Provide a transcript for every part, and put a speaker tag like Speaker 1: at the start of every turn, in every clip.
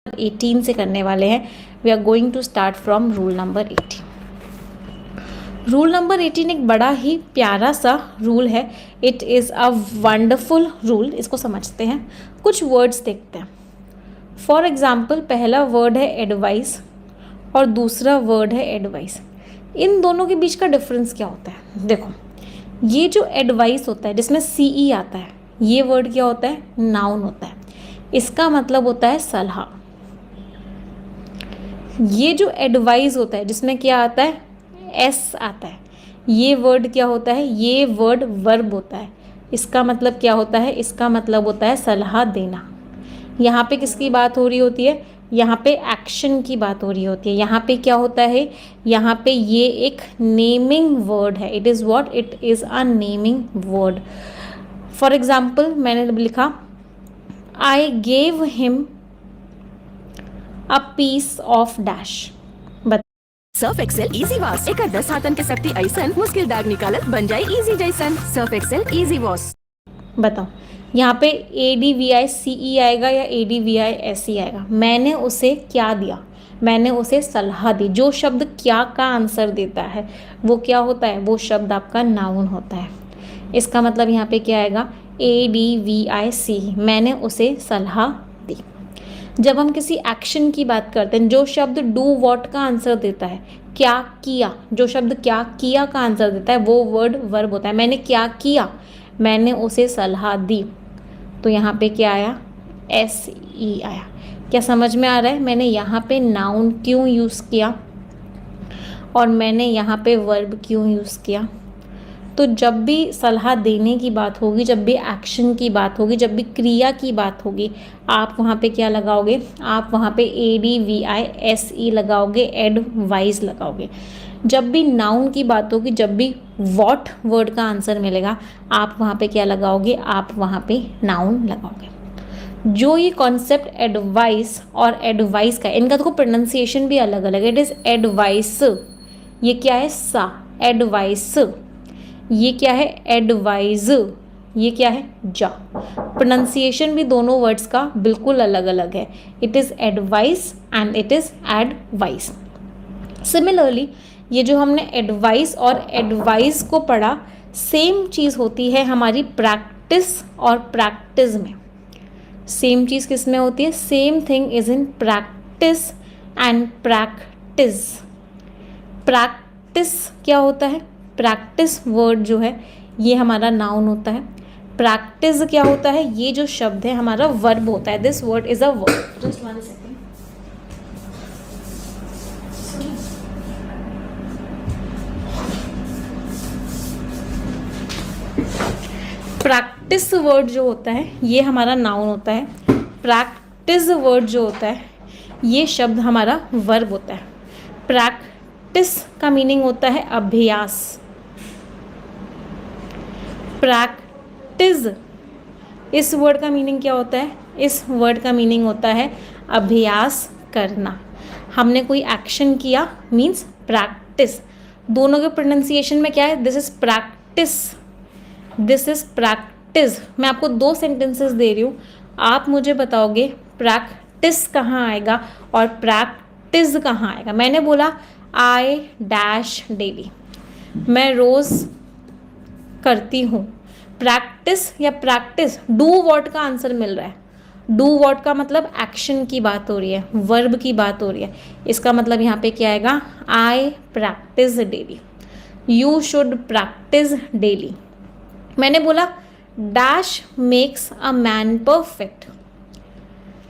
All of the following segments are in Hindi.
Speaker 1: 18 से करने वाले हैं। We are going to start from rule number 18। Rule number 18 एक बड़ा ही प्यारा सा रूल है। It is a wonderful rule. इसको समझते हैं, कुछ वर्ड्स देखते हैं। फॉर एग्जाम्पल, पहला वर्ड है एडवाइस और दूसरा वर्ड है एडवाइस। इन दोनों के बीच का डिफरेंस क्या होता है? देखो, ये जो एडवाइस होता है जिसमें CE आता है, ये वर्ड क्या होता है? नाउन होता है। इसका मतलब होता है सलाह। ये जो एडवाइस होता है जिसमें क्या आता है? S आता है, ये वर्ड क्या होता है? ये वर्ड वर्ब होता है। इसका मतलब क्या होता है? इसका मतलब होता है सलाह देना। यहाँ पे किसकी बात हो रही होती है? यहाँ पे एक्शन की बात हो रही होती है। यहाँ पे क्या होता है? यहाँ पे ये एक नेमिंग वर्ड है। It is what? It is a naming word. For example, मैंने लिखा I gave him a piece of dash.
Speaker 2: Surf Excel easy wash एक 10 हाथन के शक्ति ऐसन मुश्किल दाग निकालत बन जाए इजी जैसन। Surf Excel easy wash.
Speaker 1: बताओ, यहाँ पे ADVICE आएगा या ADVISE आएगा? मैंने उसे क्या दिया? मैंने उसे सलाह दी। जो शब्द क्या का आंसर देता है वो क्या होता है? वो शब्द आपका नाउन होता है। इसका मतलब यहाँ पे क्या आएगा? ADVICE, मैंने उसे सलाह दी। जब हम किसी एक्शन की बात करते हैं, जो शब्द डू वॉट का आंसर देता है, क्या किया, जो शब्द क्या किया का आंसर देता है, वो वर्ड वर्ब होता है। मैंने क्या किया? मैंने उसे सलाह दी। तो यहाँ पे क्या आया? SE आया। क्या समझ में आ रहा है मैंने यहाँ पे नाउन क्यों यूज़ किया और मैंने यहाँ पे वर्ब क्यों यूज़ किया? तो जब भी सलाह देने की बात होगी, जब भी एक्शन की बात होगी, जब भी क्रिया की बात होगी, आप वहाँ पे क्या लगाओगे? आप वहाँ पे ADVISE लगाओगे, एडवाइस लगाओगे। जब भी नाउन की बात होगी, जब भी वॉट वर्ड का आंसर मिलेगा, आप वहाँ पे क्या लगाओगे? आप वहाँ पे नाउन लगाओगे। जो ये कॉन्सेप्ट एडवाइस और एडवाइस का, इनका देखो प्रोनाउंसिएशन भी अलग अलग है। इट इज़ एडवाइस, ये क्या है? सा। एडवाइस, ये क्या है? एडवाइज, ये क्या है? जा। प्रोनाउंसिएशन भी दोनों वर्ड्स का बिल्कुल अलग अलग है। It is advice and it is advice. Similarly, ये जो हमने एडवाइस और एडवाइस को पढ़ा, सेम चीज़ होती है हमारी प्रैक्टिस और प्रैक्टिस में। सेम चीज़ किस में होती है? Same thing is in practice and practice. Practice क्या होता है? प्रैक्टिस वर्ड जो है ये हमारा नाउन होता है। प्रैक्टिस क्या होता है? ये जो शब्द है हमारा वर्ब होता है। This word is a verb. Just 1 second. Practice word जो होता है ये हमारा नाउन होता है। प्रैक्टिस वर्ड जो होता है ये शब्द हमारा वर्ब होता है। प्रैक्टिस का मीनिंग होता है अभ्यास। प्रैक्टिस, इस वर्ड का मीनिंग क्या होता है? इस वर्ड का मीनिंग होता है अभ्यास करना। हमने कोई एक्शन किया मीन्स प्रैक्टिस। दोनों के प्रोनाउंसिएशन में क्या है? This is practice, this is practice. मैं आपको 2 सेंटेंसेस दे रही हूँ, आप मुझे बताओगे प्रैक्टिस कहाँ आएगा और प्रैक्टिस कहाँ आएगा। मैंने बोला आई डैश डेली, मैं रोज़ करती हूँ। प्रैक्टिस या प्रैक्टिस, डू वॉट का आंसर मिल रहा है। डू वॉट का मतलब एक्शन की बात हो रही है, वर्ब की बात हो रही है। इसका मतलब यहाँ पे क्या आएगा? I practice daily, you should practice daily. मैंने बोला dash makes a man perfect,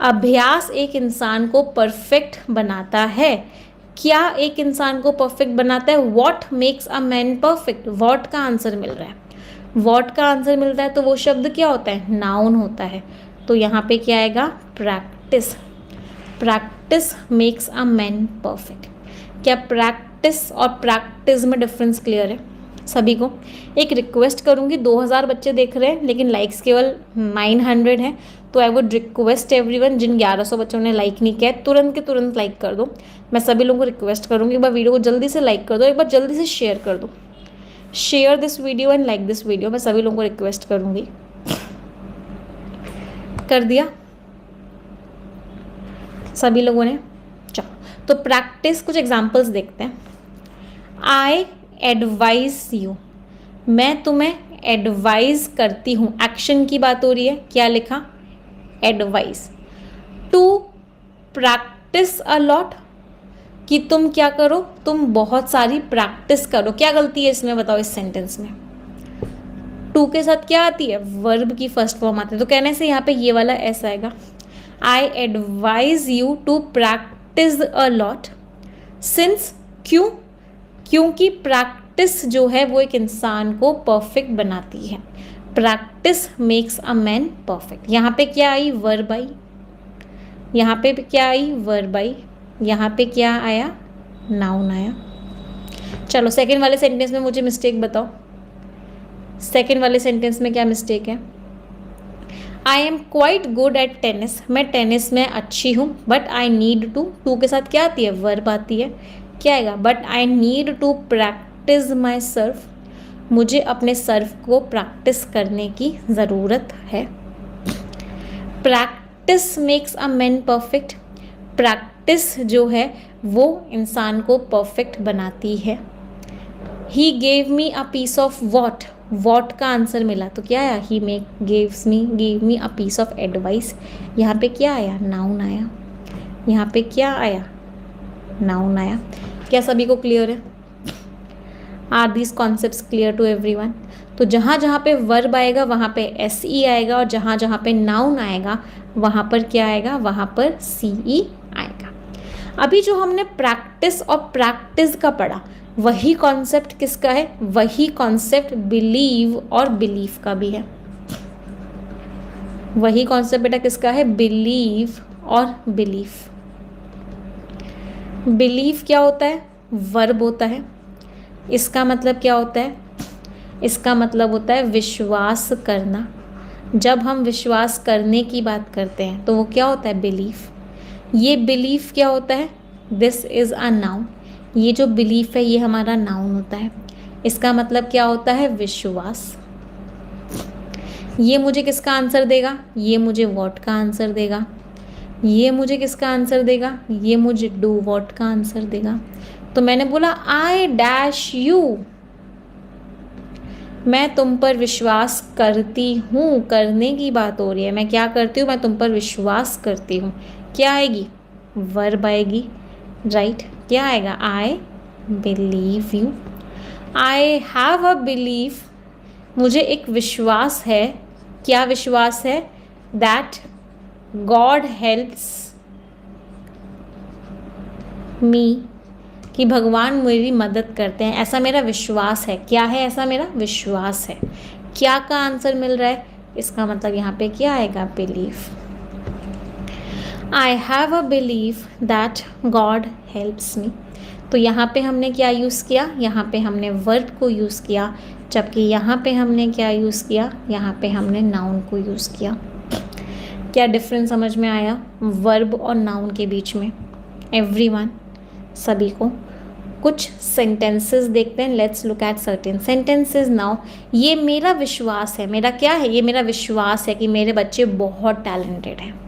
Speaker 1: अभ्यास एक इंसान को परफेक्ट बनाता है। क्या एक इंसान को परफेक्ट बनाता है? What makes a man perfect, what का आंसर मिल रहा है। वॉट का आंसर मिलता है तो वो शब्द क्या होता है? नाउन होता है। तो यहाँ पे क्या आएगा? Practice. Practice makes a man perfect. क्या प्रैक्टिस और प्रैक्टिस में डिफरेंस क्लियर है सभी को? एक रिक्वेस्ट करूँगी, 2000 बच्चे देख रहे हैं लेकिन लाइक्स केवल 900 हैं। तो आई वुड रिक्वेस्ट एवरीवन, जिन 1100 बच्चों ने लाइक नहीं किया है तुरंत के तुरंत लाइक कर दो। मैं सभी लोगों को रिक्वेस्ट करूँगी, एक बार वीडियो को जल्दी से लाइक कर दो, एक बार जल्दी से शेयर कर दो। Share this video and like this video. मैं सभी लोगों को रिक्वेस्ट करूँगी। कर दिया? सभी लोगों ने? चलो तो प्रैक्टिस, कुछ एग्जाम्पल्स देखते हैं। आई एडवाइज यू, मैं तुम्हें एडवाइज करती हूँ, एक्शन की बात हो रही है, क्या लिखा? Advise. To practise a lot, कि तुम क्या करो, तुम बहुत सारी प्रैक्टिस करो। क्या गलती है इसमें बताओ, इस सेंटेंस में? टू के साथ क्या आती है? वर्ब की फर्स्ट फॉर्म आती है, तो कहने से यहाँ पे ये वाला ऐसा आएगा, I advise you to practise a lot since, क्यों? क्योंकि प्रैक्टिस जो है वो एक इंसान को परफेक्ट बनाती है। Practice makes a man perfect. यहाँ पे क्या आई? Verb I. यहाँ पे क्या आई? Verb I. यहाँ पे क्या आया? नाउन आया। चलो सेकंड वाले सेंटेंस में मुझे मिस्टेक बताओ, सेकंड वाले सेंटेंस में क्या मिस्टेक है? I am quite good at tennis, मैं टेनिस में अच्छी हूँ, but I need to, to के साथ क्या आती है? वर्ब आती है, क्या आएगा? But I need to practice my serve, मुझे अपने सर्व को प्रैक्टिस करने की ज़रूरत है। Practice makes a man perfect, practice जो है वो इंसान को परफेक्ट बनाती है। He gave me a piece of what, what का आंसर मिला तो क्या आया? He gave me a piece of advice. यहाँ पे क्या आया? नाउन आया। यहाँ पे क्या आया? नाउन आया। क्या सभी को क्लियर है? Are these concepts clear to everyone? तो जहाँ जहाँ पे वर्ब आएगा वहाँ पे SE आएगा, और जहाँ जहाँ पे नाउन आएगा वहाँ पर क्या आएगा? वहाँ पर CE आएगा। अभी जो हमने प्रैक्टिस और प्रैक्टिस का पढ़ा, वही कॉन्सेप्ट किसका है? वही कॉन्सेप्ट बिलीव और बिलीफ का भी है। वही कॉन्सेप्ट बेटा किसका है? बिलीव और बिलीफ। बिलीव क्या होता है? वर्ब होता है। इसका मतलब क्या होता है? इसका मतलब होता है विश्वास करना। जब हम विश्वास करने की बात करते हैं तो वो क्या होता है? बिलीफ। ये बिलीफ क्या होता है? This is a noun. ये जो बिलीफ है ये हमारा नाउन होता है। इसका मतलब क्या होता है? विश्वास। ये मुझे किसका आंसर देगा? ये मुझे व्हाट का आंसर देगा। ये मुझे किसका आंसर देगा? ये मुझे डू व्हाट का आंसर देगा। तो मैंने बोला आई डैश यू, मैं तुम पर विश्वास करती हूँ, करने की बात हो रही है। मैं क्या करती हूँ? मैं तुम पर विश्वास करती हूँ। क्या आएगी? वर्ब आएगी, राइट। क्या आएगा? I believe you. I have a belief, मुझे एक विश्वास है। क्या विश्वास है? दैट गॉड हेल्प्स मी, कि भगवान मेरी मदद करते हैं, ऐसा मेरा विश्वास है। क्या है? ऐसा मेरा विश्वास है। क्या का आंसर मिल रहा है? इसका मतलब यहाँ पे क्या आएगा? Belief. I have a belief that God helps me. तो यहाँ पे हमने क्या यूज़ किया? यहाँ पे हमने वर्ब को यूज़ किया, जबकि यहाँ पे हमने क्या यूज़ किया? यहाँ पे हमने नाउन को यूज़ किया। क्या डिफरेंस समझ में आया वर्ब और नाउन के बीच में? एवरीवन, सभी को। कुछ सेंटेंसेस देखते हैं। Let's look at certain sentences now. ये मेरा विश्वास है, मेरा क्या है? ये मेरा विश्वास है कि मेरे बच्चे बहुत टैलेंटेड हैं।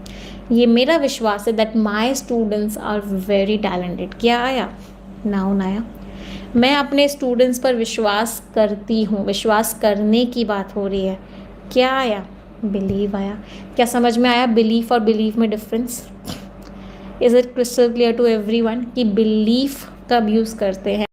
Speaker 1: ये मेरा विश्वास है that my students are very talented. क्या आया? नाउन आया। मैं अपने स्टूडेंट्स पर विश्वास करती हूँ, विश्वास करने की बात हो रही है। क्या आया? बिलीव आया। क्या समझ में आया बिलीफ और बिलीव में difference? Is it crystal clear to everyone कि बिलीफ कब यूज़ करते हैं?